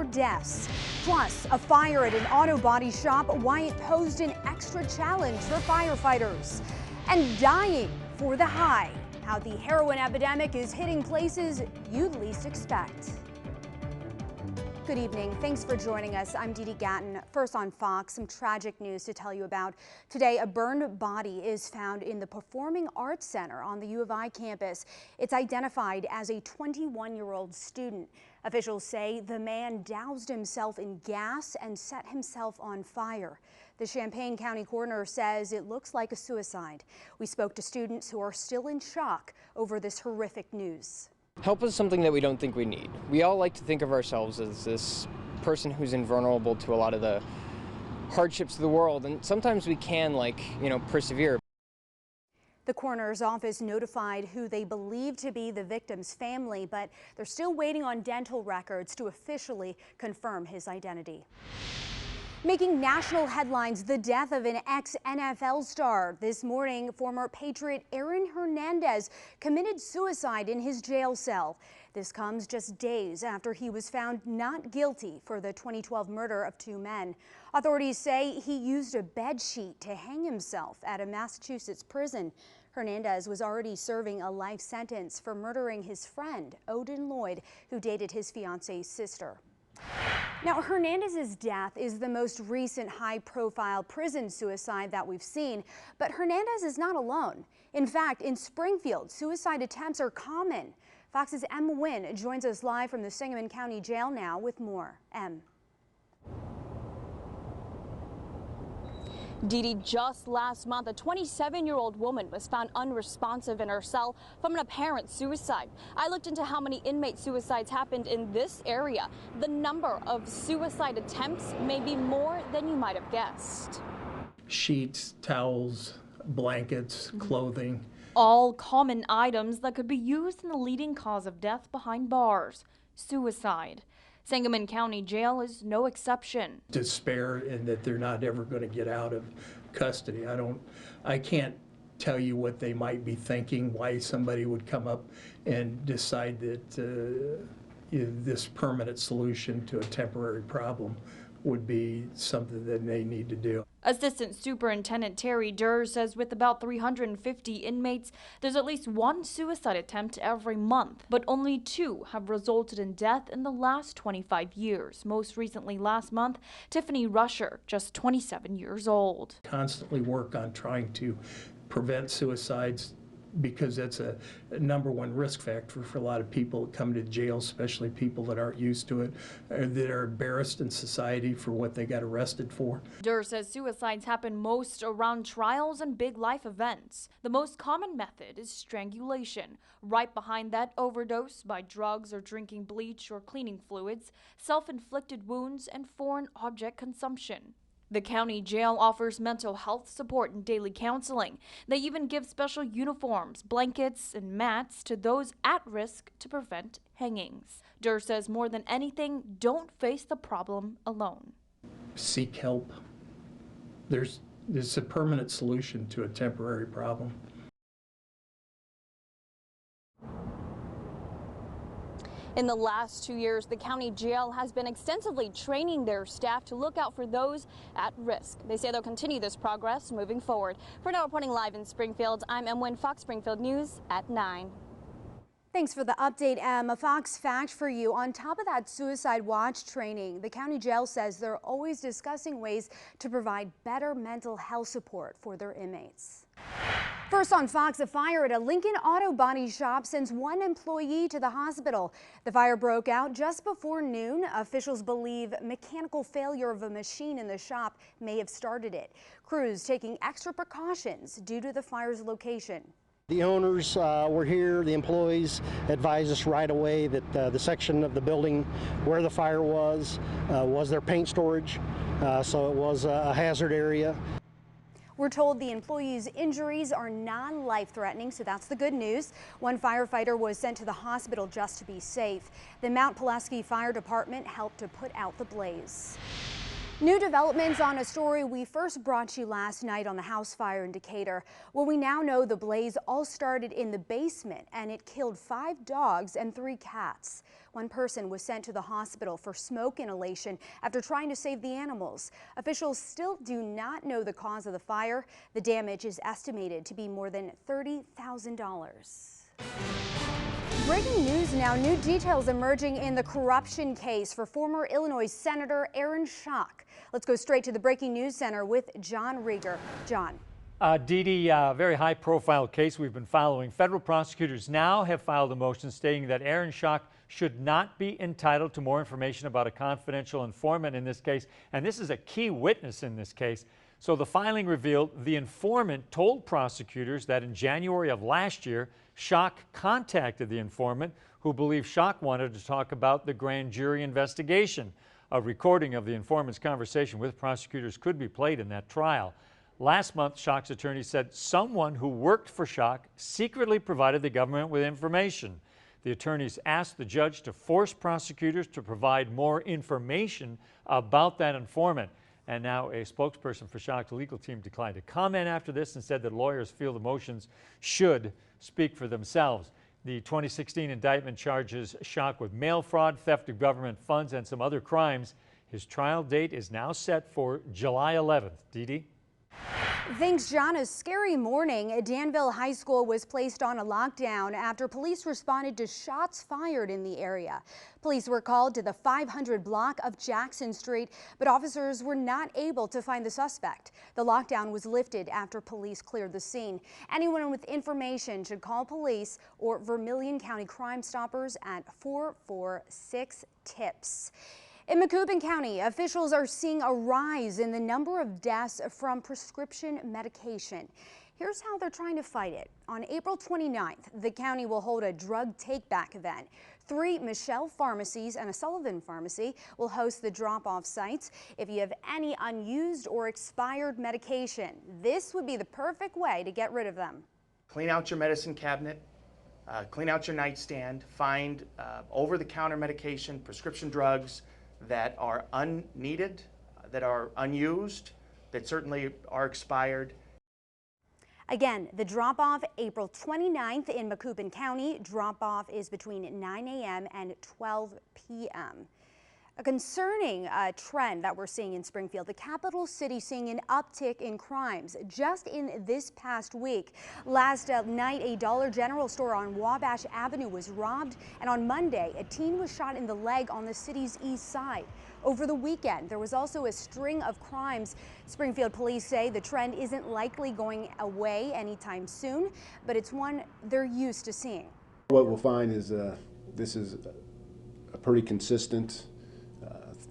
more deaths. Plus, a fire at an auto body shop, why it posed an extra challenge for firefighters. And dying for the high, how the heroin epidemic is hitting places you'd least expect. Good evening. Thanks for joining us. I'm Dee Gatton. First on Fox, some tragic news to tell you about. Today, a burned body is found in the Performing Arts Center on the U of I campus. It's identified as a 21-year-old student. Officials say the man doused himself in gas and set himself on fire. The Champaign County coroner says it looks like a suicide. We spoke to students who are still in shock over this horrific news. Help is something that we don't think we need. We all like to think of ourselves as this person who's invulnerable to a lot of the hardships of the world, and sometimes we can, persevere. The coroner's office notified who they believe to be the victim's family, but they're still waiting on dental records to officially confirm his identity. Making national headlines, the death of an ex-NFL star. This morning, former Patriot Aaron Hernandez committed suicide in his jail cell. This comes just days after he was found not guilty for the 2012 murder of two men. Authorities say he used a bed sheet to hang himself at a Massachusetts prison. Hernandez was already serving a life sentence for murdering his friend, Odin Lloyd, who dated his fiance's sister. Now, Hernandez's death is the most recent high-profile prison suicide that we've seen, but Hernandez is not alone. In fact, in Springfield, suicide attempts are common. Fox's Em Nguyen joins us live from the Sangamon County Jail now with more. Em. Dee, just last month, a 27-year-old woman was found unresponsive in her cell from an apparent suicide. I looked into how many inmate suicides happened in this area. The number of suicide attempts may be more than you might have guessed. Sheets, towels, blankets, clothing. All common items that could be used in the leading cause of death behind bars, suicide. Sangamon County Jail is no exception. Despair in that they're not ever going to get out of custody. I can't tell you what they might be thinking, why somebody would come up and decide that this permanent solution to a temporary problem would be something that they need to do. Assistant Superintendent Terry Durr says with about 350 inmates, there's at least one suicide attempt every month, but only 2 have resulted in death in the last 25 years. Most recently last month, Tiffany Rusher, just 27 years old. Constantly work on trying to prevent suicides, because that's a #1 risk factor for a lot of people that come to jail, especially people that aren't used to it, or that are embarrassed in society for what they got arrested for. Durr says suicides happen most around trials and big life events. The most common method is strangulation. Right behind that, overdose by drugs or drinking bleach or cleaning fluids, self-inflicted wounds, and foreign object consumption. The county jail offers mental health support and daily counseling. They even give special uniforms, blankets, and mats to those at risk to prevent hangings. Durr says more than anything, don't face the problem alone. Seek help. There's a permanent solution to a temporary problem. In the last 2 years, the county jail has been extensively training their staff to look out for those at risk. They say they'll continue this progress moving forward. For now, reporting live in Springfield, I'm Em Nguyen, Fox Springfield News at 9. Thanks for the update, Em. A Fox fact for you. On top of that suicide watch training, the county jail says they're always discussing ways to provide better mental health support for their inmates. First on Fox, a fire at a Lincoln auto body shop sends one employee to the hospital. The fire broke out just before noon. Officials believe mechanical failure of a machine in the shop may have started it. Crews taking extra precautions due to the fire's location. The owners were here. The employees advised us right away that the section of the building where the fire was their paint storage, so it was a hazard area. We're told the employees' injuries are non-life-threatening, so that's the good news. One firefighter was sent to the hospital just to be safe. The Mount Pulaski Fire Department helped to put out the blaze. New developments on a story we first brought to you last night on the house fire in Decatur. Well, we now know the blaze all started in the basement and it killed 5 dogs and 3 cats. One person was sent to the hospital for smoke inhalation after trying to save the animals. Officials still do not know the cause of the fire. The damage is estimated to be more than $30,000. Breaking news now, new details emerging in the corruption case for former Illinois Senator Aaron Schock. Let's go straight to the Breaking News Center with John Rieger. John. Dee Dee, very high-profile case we've been following. Federal prosecutors now have filed a motion stating that Aaron Schock should not be entitled to more information about a confidential informant in this case, and this is a key witness in this case. So the filing revealed the informant told prosecutors that in January of last year, Schock contacted the informant, who believed Schock wanted to talk about the grand jury investigation. A recording of the informant's conversation with prosecutors could be played in that trial. Last month, Schock's attorney said someone who worked for Schock secretly provided the government with information. The attorneys asked the judge to force prosecutors to provide more information about that informant. And now a spokesperson for Schock's legal team declined to comment after this and said that lawyers feel the motions should speak for themselves. The 2016 indictment charges Schock with mail fraud, theft of government funds, and some other crimes. His trial date is now set for July 11th. Dee Dee? Thanks, John. A scary morning. Danville High School was placed on a lockdown after police responded to shots fired in the area. Police were called to the 500 block of Jackson Street, but officers were not able to find the suspect. The lockdown was lifted after police cleared the scene. Anyone with information should call police or Vermilion County Crime Stoppers at 446-TIPS. In Macoupin County, officials are seeing a rise in the number of deaths from prescription medication. Here's how they're trying to fight it. On April 29th, the county will hold a drug take-back event. 3 Michelle pharmacies and a Sullivan pharmacy will host the drop-off sites. If you have any unused or expired medication, this would be the perfect way to get rid of them. Clean out your medicine cabinet, clean out your nightstand, find over-the-counter medication, prescription drugs that are unneeded, that are unused, that certainly are expired. Again, the drop-off April 29th in Macoupin County. Drop-off is between 9 a.m. and 12 p.m. A concerning trend that we're seeing in Springfield. The capital city seeing an uptick in crimes just in this past week. Last night, a Dollar General store on Wabash Avenue was robbed, and on Monday, a teen was shot in the leg on the city's east side. Over the weekend, there was also a string of crimes. Springfield police say the trend isn't likely going away anytime soon, but it's one they're used to seeing. What we'll find is this is a pretty consistent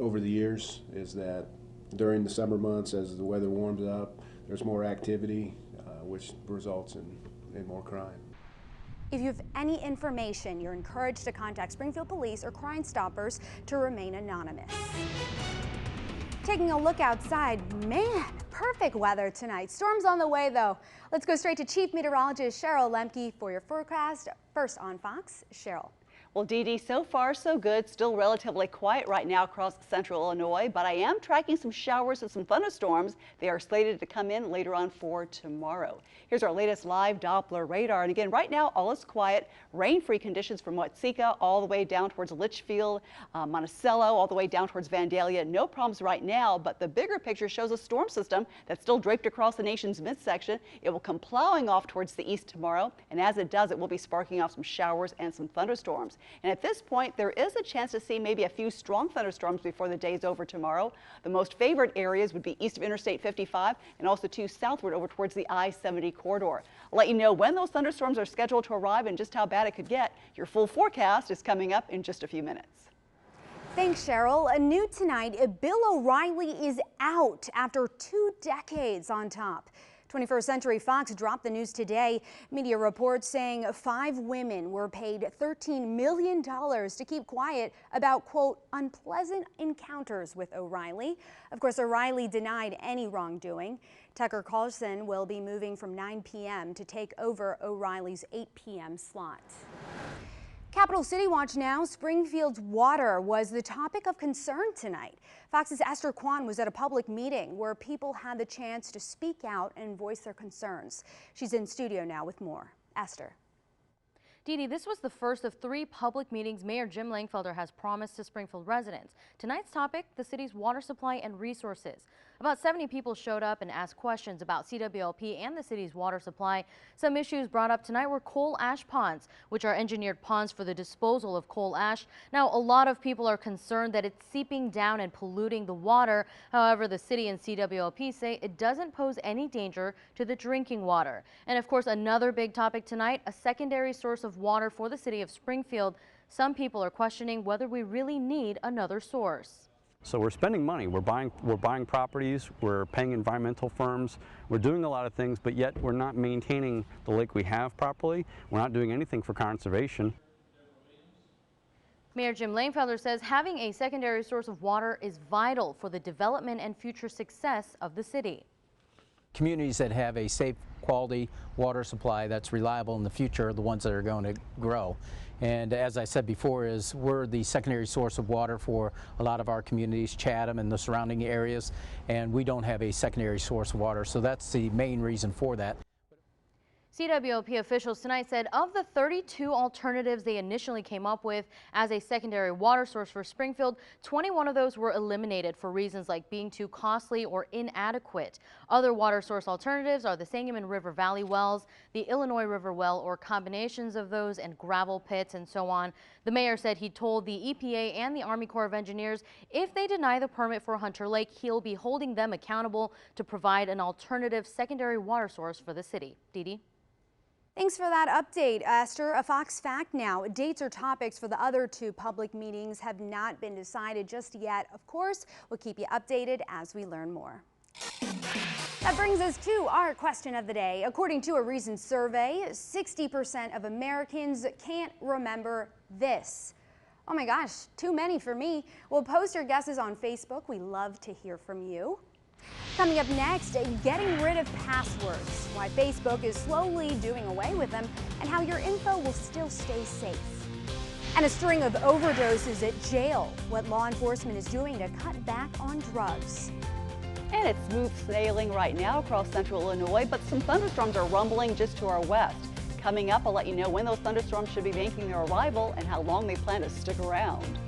over the years, is that during the summer months, as the weather warms up, there's more activity, which results in more crime. If you have any information, you're encouraged to contact Springfield Police or Crime Stoppers to remain anonymous. Taking a look outside, man, perfect weather tonight. Storms on the way, though. Let's go straight to Chief Meteorologist Cheryl Lemke for your forecast. First on Fox, Cheryl. Well, Dee Dee, so far so good. Still relatively quiet right now across central Illinois, but I am tracking some showers and some thunderstorms. They are slated to come in later on for tomorrow. Here's our latest live Doppler radar. And again, right now, all is quiet. Rain-free conditions from Watsika all the way down towards Litchfield, Monticello, all the way down towards Vandalia. No problems right now, but the bigger picture shows a storm system that's still draped across the nation's midsection. It will come plowing off towards the east tomorrow, and as it does, it will be sparking off some showers and some thunderstorms. And at this point, there is a chance to see maybe a few strong thunderstorms before the day's over tomorrow. The most favored areas would be east of Interstate 55 and also to southward over towards the I-70 corridor. I'll let you know when those thunderstorms are scheduled to arrive and just how bad it could get. Your full forecast is coming up in just a few minutes. Thanks, Cheryl. New tonight, Bill O'Reilly is out after 2 decades on top. 21st Century Fox dropped the news today. Media reports saying 5 women were paid $13 million to keep quiet about, quote, unpleasant encounters with O'Reilly. Of course, O'Reilly denied any wrongdoing. Tucker Carlson will be moving from 9 p.m. to take over O'Reilly's 8 p.m. slot. Capital City Watch now. Springfield's water was the topic of concern tonight. Fox's Esther Kwan was at a public meeting where people had the chance to speak out and voice their concerns. She's in studio now with more. Esther. Dee Dee, this was the first of 3 public meetings Mayor Jim Langfelder has promised to Springfield residents. Tonight's topic, the city's water supply and resources. About 70 people showed up and asked questions about CWLP and the city's water supply. Some issues brought up tonight were coal ash ponds, which are engineered ponds for the disposal of coal ash. Now, a lot of people are concerned that it's seeping down and polluting the water. However, the city and CWLP say it doesn't pose any danger to the drinking water. And of course, another big topic tonight, a secondary source of water for the city of Springfield. Some people are questioning whether we really need another source. So we're spending money, we're buying properties, we're paying environmental firms, we're doing a lot of things, but yet we're not maintaining the lake we have properly. We're not doing anything for conservation. Mayor Jim Langfelder says having a secondary source of water is vital for the development and future success of the city. Communities that have a safe, quality water supply that's reliable in the future are the ones that are going to grow. And as I said before, we're the secondary source of water for a lot of our communities, Chatham and the surrounding areas, and we don't have a secondary source of water, so that's the main reason for that. CWLP officials tonight said of the 32 alternatives they initially came up with as a secondary water source for Springfield, 21 of those were eliminated for reasons like being too costly or inadequate. Other water source alternatives are the Sangamon River Valley wells, the Illinois River well, or combinations of those, and gravel pits and so on. The mayor said he told the EPA and the Army Corps of Engineers if they deny the permit for Hunter Lake, he'll be holding them accountable to provide an alternative secondary water source for the city. Dee Dee? Thanks for that update, Esther. A Fox fact now. Dates or topics for the other 2 public meetings have not been decided just yet. Of course, we'll keep you updated as we learn more. That brings us to our question of the day. According to a recent survey, 60% of Americans can't remember this. Oh my gosh, too many for me. Well, post your guesses on Facebook. We love to hear from you. Coming up next, getting rid of passwords, why Facebook is slowly doing away with them, and how your info will still stay safe. And a string of overdoses at jail, what law enforcement is doing to cut back on drugs. And it's smooth sailing right now across central Illinois, but some thunderstorms are rumbling just to our west. Coming up, I'll let you know when those thunderstorms should be making their arrival and how long they plan to stick around.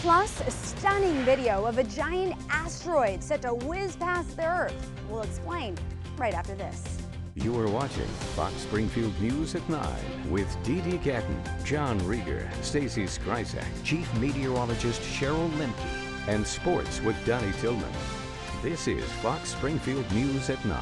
Plus, a stunning video of a giant asteroid set to whiz past the Earth. We'll explain right after this. You are watching Fox Springfield News at 9 with Dee Dee Gatton, John Rieger, Stacy Skrysak, Chief Meteorologist Cheryl Lemke, and Sports with Donnie Tillman. This is Fox Springfield News at 9.